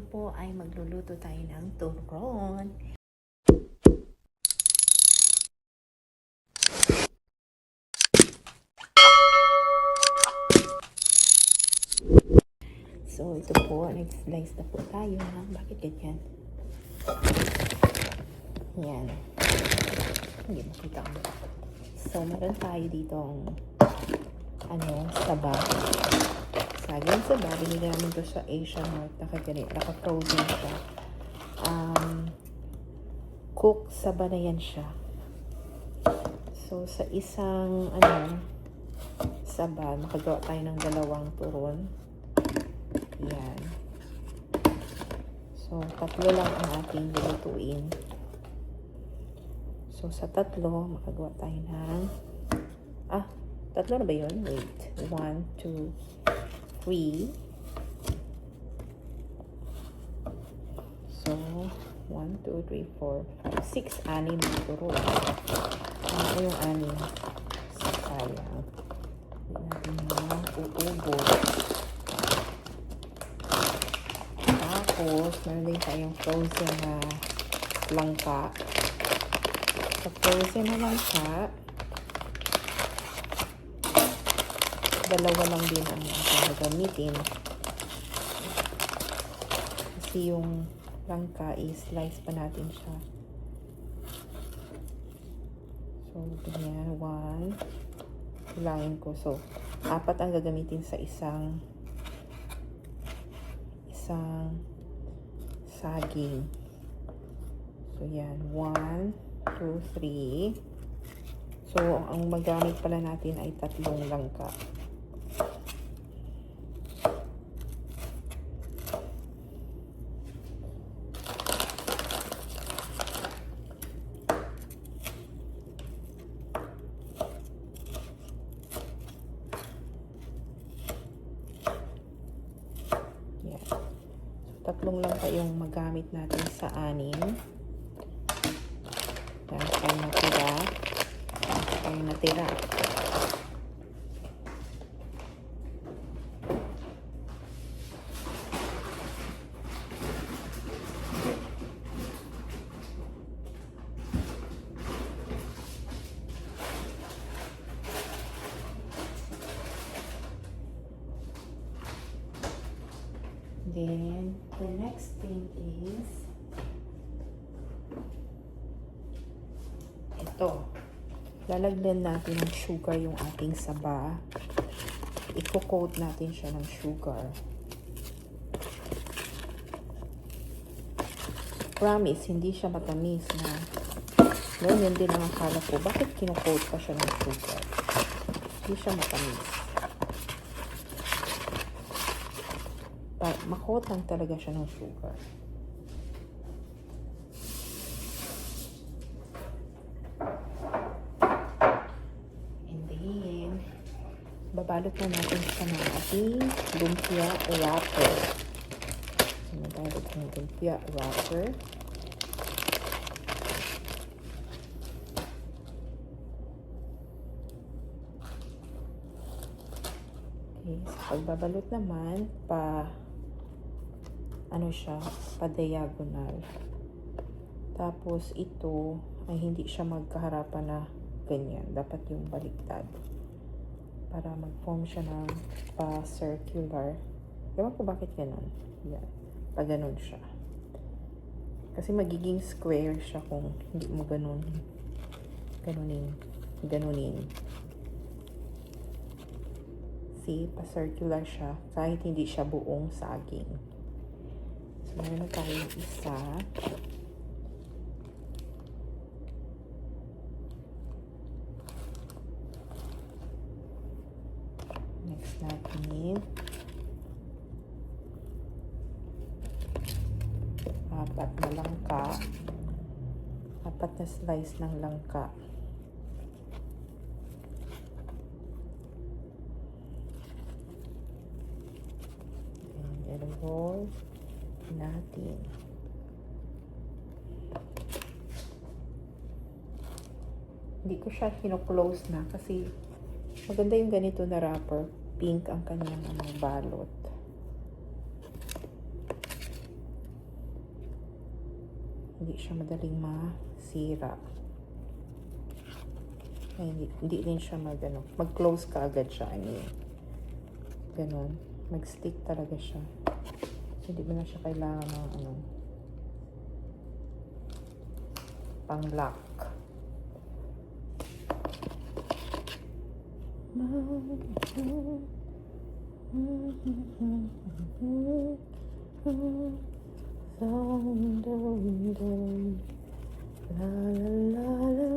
ngayon po ay magluluto tayo ng turon. So, ito po, nag-slice na po tayo. Bakit ganyan? Yan. Hindi makita ko. So, meron tayo ditong saba. Saging saba. Binili namin ito sa Asian Mart. Naka-frozen siya. Cook saba na yan siya. So, sa isang saba, makagawa tayo ng 2 turon. Yan. So, 3 lang ang ating lulutuin. So, sa 3, makagawa tayo ng 3 na ba yun? Wait. 1, 2, 3. So, 1, 2, 3, 4, 5, 6, 6 na turon. Ano yung 6? Sayang. Hindi natin naman uubos. Tapos, meron din tayong frozen na langka. Sa frozen na langka, 2 lang din ang gagamitin. Kasi yung langka i-slice pa natin siya. So, ganyan. 1. Kulangin ko. So, 4 ang gagamitin sa isang saging. So, yan. 1, 2, 3. So, ang magamit pala natin ay 3 langka. Yan. So, 3 langka yung magamit natin sa 6. Yan, tayo natira. Then, the next thing is ito. Lalagyan natin ng sugar yung ating saba. I-coat natin siya ng sugar. Promise, hindi siya matamis na. Noon, yun din ang akala ko. Bakit kino-coat pa siya ng sugar? Hindi siya matamis. Makot lang talaga siya ng sugar. And then, babalot na natin siya ng ating lumpia wrapper. So, magbalot ng lumpia wrapper. Okay, so pagbabalot naman, pa-diagonal. Tapos, ito ay hindi siya magkaharapan na ganyan. Dapat yung baliktad. Para mag-form siya ng pa-circular. Ewan ko bakit ganun. Yan. Pa-ganun siya. Kasi magiging square siya kung hindi mo ganunin. See, pa-circular siya kahit hindi siya buong saging. So, meron na tayong isa. Next natin. 4 na langka. 4 na slice ng langka. And roll natin. Hindi ko siya kino-close na kasi maganda yung ganito na wrapper. Pink ang kanyang balot. Hindi siya madaling masira. Ay, hindi din siya mag-close ka agad siya. Ganon. Mag-stick talaga siya. Hindi mo na siya kailangan ng pang-lock. La la la la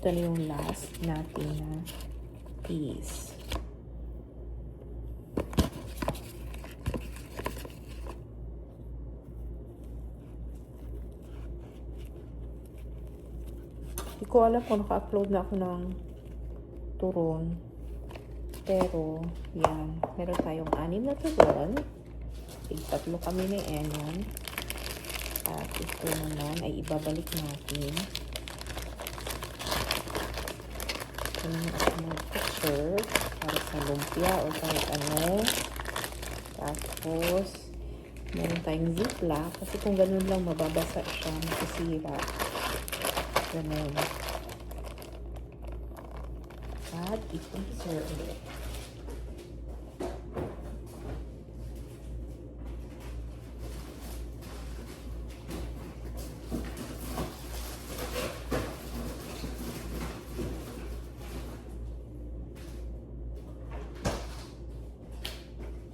ito na yung last natin na piece. Hindi ko alam kung naka-upload na ako ng turon. Pero, yan. Meron tayong 6 na turon. Tatlo kami ni Enon. At ito naman ay ibabalik natin. Ito naman ako mag-picture para sa lumpia o kahit ano. Tapos, meron tayong ziplock. Kasi kung ganun lang, mababasa siya. Masisira. Ganun. At i-freezer ulit.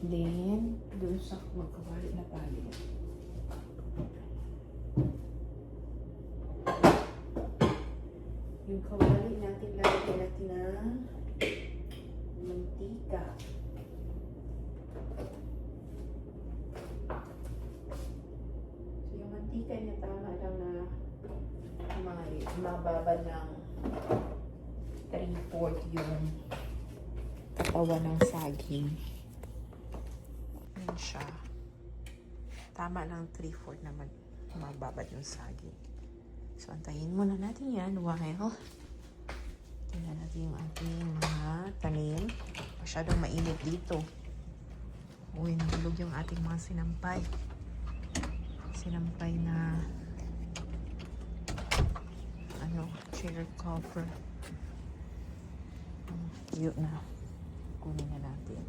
Then, doon sa magkawali na tayo. Yung kawali natin, lagyan natin ng mantika. So, yung mantika niya tama lang na mababa ng 3/4 yung katawan ng saging. Yan siya. Tama lang 3/4 na mababad yung saging. So, antayin muna natin yan while tingnan natin yung ating mga tanim. Masyadong mainit dito. Uy, nahulog yung ating mga sinampay. Sinampay na chair cover. Yun na. Kunin na natin.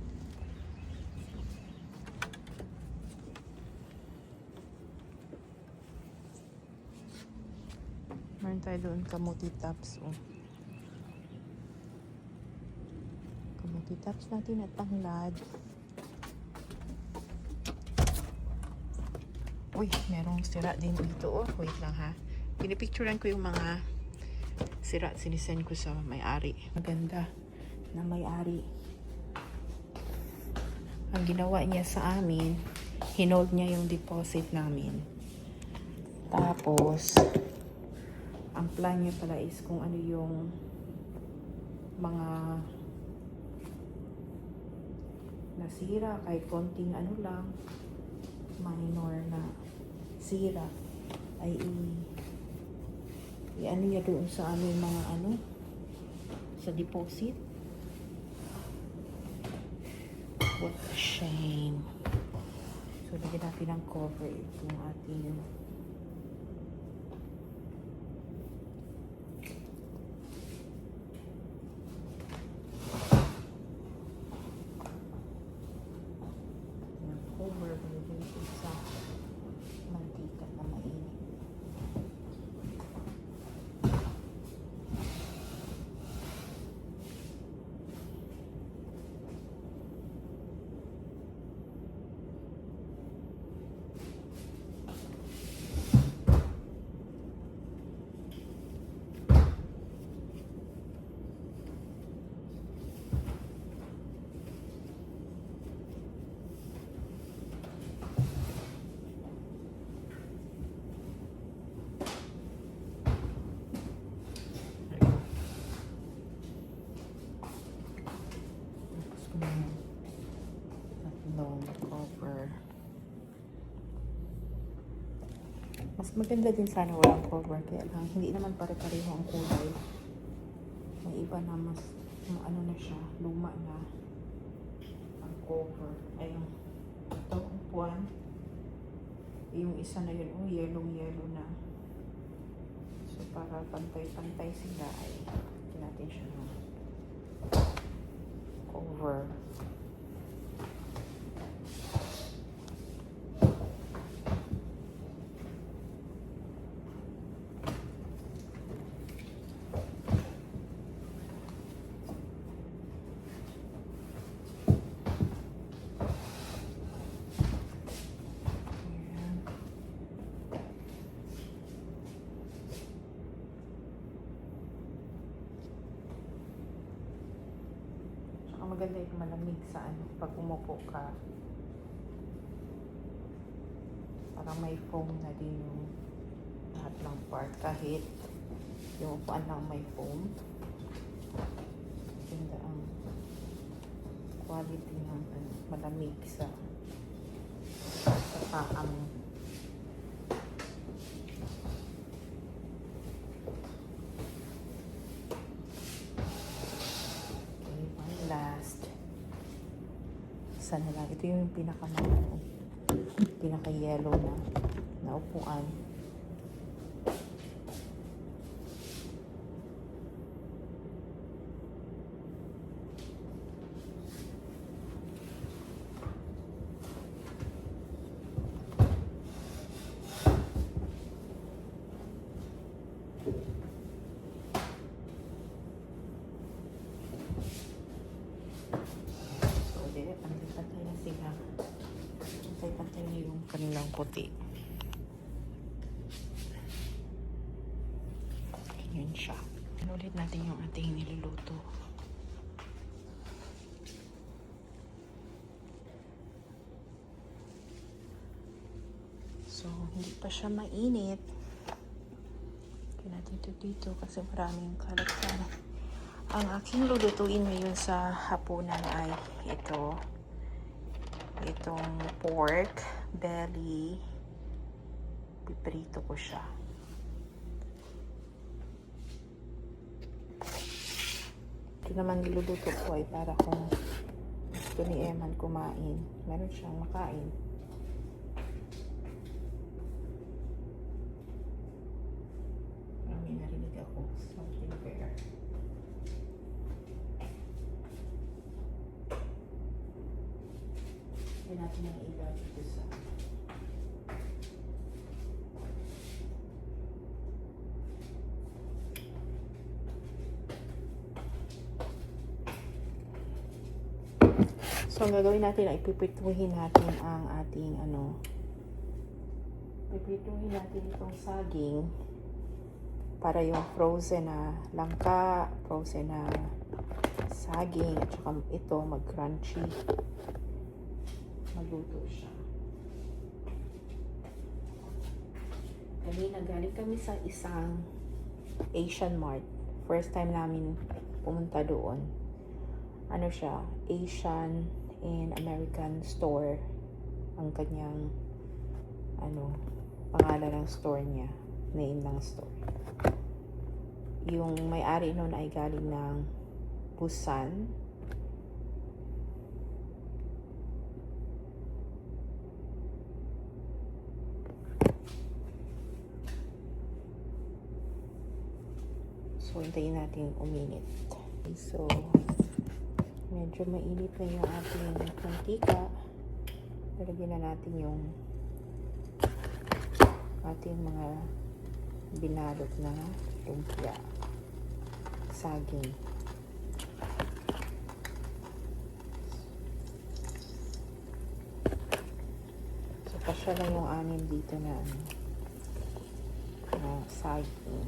Meron tayo doon kamuti tops. Kamuti tops natin at tanglad. Uy, merong sira din dito. Wait lang ha. Pinipicturean ko yung mga sira. Sinisend ko sa may-ari. Maganda na may-ari. Ang ginawa niya sa amin, hinold niya yung deposit namin. Tapos, ang plan niya pala is kung ano yung mga nasira, kahit konting lang, minor na sira, ay i-ano niya doon sa aming mga sa deposit. What a shame. So, lagyan natin ng cover itong ating sa mantika na mainit. Mas maganda din sana walang cover. Kaya lang, hindi naman pare-pareho ang kulay. May iba na mas, ano na siya, luma na ang cover. Ay, yung ito, upuan. Yung isa na yun, yellow na. So, para pantay-pantay sila, ay natin siya ng cover. Maganda yung malamig sa ano, pag umupo ka. Parang may foam na din yung lahat ng part. Kahit yung upuan lang may foam. Ganda ang quality ng ano, malamig sa paang. Last. Sana lang. Ito yung pinaka-yellow na upuan. Pantay na yung kanilang puti. Yun siya. Ulit natin yung ating niluluto. So, hindi pa siya mainit. Kaya natin ito dito kasi maraming kalat sana. Ang aking lulutuin ngayon sa hapunan ay itong pork belly. Piprito ko siya. Ito naman niluluto ko ay para kung gusto ni Eman kumain, meron siyang makain. May narinig ako, something there. Hindi natin ang ilaw dito sa so, ang gagawin natin ay pipituhin natin ang ating pipituhin natin itong saging para yung frozen na langka, frozen na saging, at saka ito mag-crunchy. Magluto siya. Kanina galing kami sa isang Asian Mart. First time namin pumunta doon. Ano siya? Asian and American store. Ang kanyang pangalan ng store niya. Name ng store. Yung may-ari noon ay galing ng Busan. So, hintayin natin uminit. So, medyo mainit na yung ating mantika. Lalagyan na natin yung ating mga binalot na lumpia. Saging. So, pasya lang yung anim dito na saging.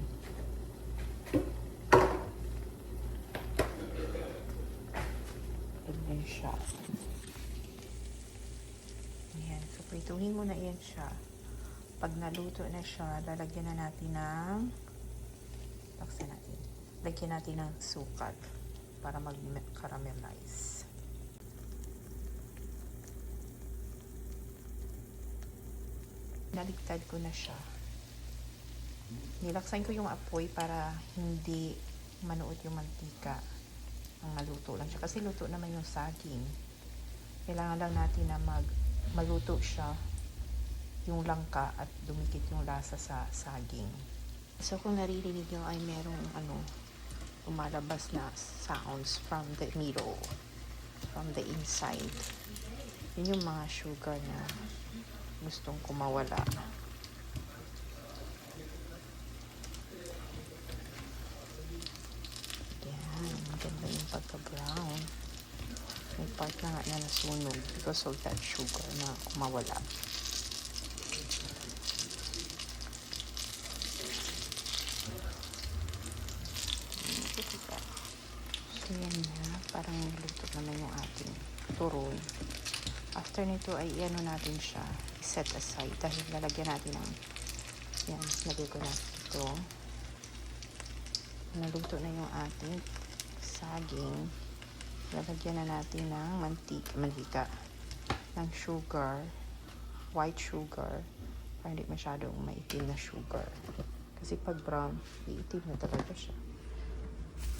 Ganyan siya. Ayan. So, prituhin mo na yan siya. Pag naluto na siya, lalagyan na natin ng taksan natin. Lagyan natin ng sukat para mag-caramelize. Naligtad ko na siya. Nilaksan ko yung apoy para hindi manuot yung mantika. Ang maluto lang siya. Kasi luto naman yung saging. Kailangan lang natin na maluto siya yung langka at dumikit yung lasa sa saging. So kung naririnig nyo ay merong lumalabas na sounds from the middle, from the inside. Yun yung mga sugar na gustong kumawala. Yan, maganda yung pagka-brown. May part na nga na nasunog because of that sugar na kumawala. So yan na, parang luto naman yung ating turon. After nito ay iano natin siya, set aside dahil lalagyan natin ng yan, lagay ko na ito. Naluto na yung ating saging. Lalagyan na natin ng mantika, ng sugar, white sugar, para hindi masyadong maitim na sugar. Kasi pag brown, iitim na talaga siya.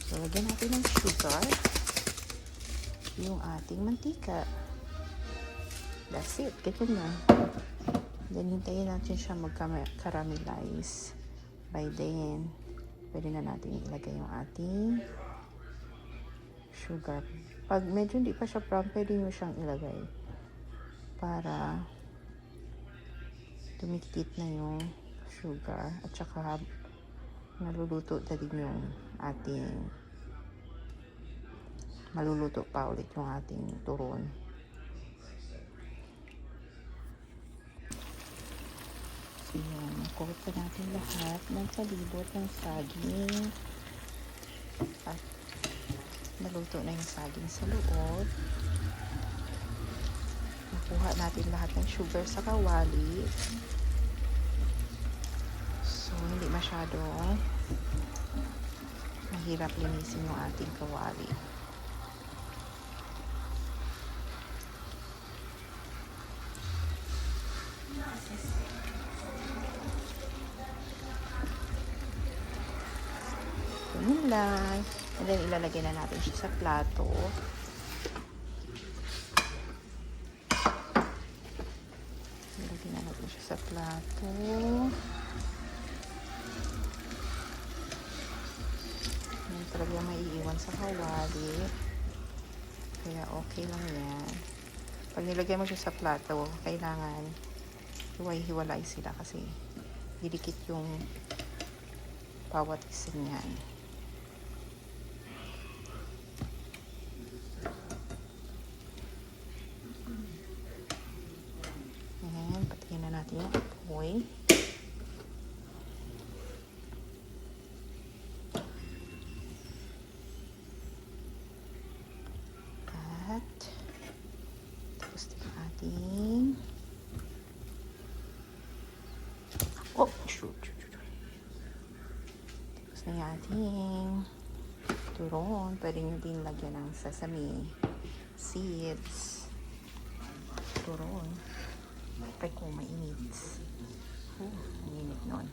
So, lagyan natin ng sugar, yung ating mantika. That's it. Ganyan na. Then, hintayin natin siya mag-caramelize. By then, pwede na natin ilagay yung ating sugar. Pag medyo hindi pa siya brown, pwede nyo siyang ilagay para tumikit na yung sugar at saka naluluto na din yung ating maluluto pa ulit yung ating turon. So yan, coat pa natin lahat ng palibot ng saging at naluto na yung saging sa loob. Nakuha natin lahat ng sugar sa kawali. So, hindi masyadong mahirap linisin yung ating kawali. Ganun lang. And then, ilalagay na natin siya sa plato. Ilalagay na natin siya sa plato. Yan talaga maiiwan sa kawali. Kaya okay lang yan. Pag nilagay mo siya sa plato, kailangan hiwalay sila kasi didikit yung bawat isa niyan. Ayan, patayin na natin yung apoy. At tapos yung ating shoot. Tapos na yung ating turon. Pwede nyo din lagyan ng sesame seeds. Turon. Try ko mainit. Mainit nun.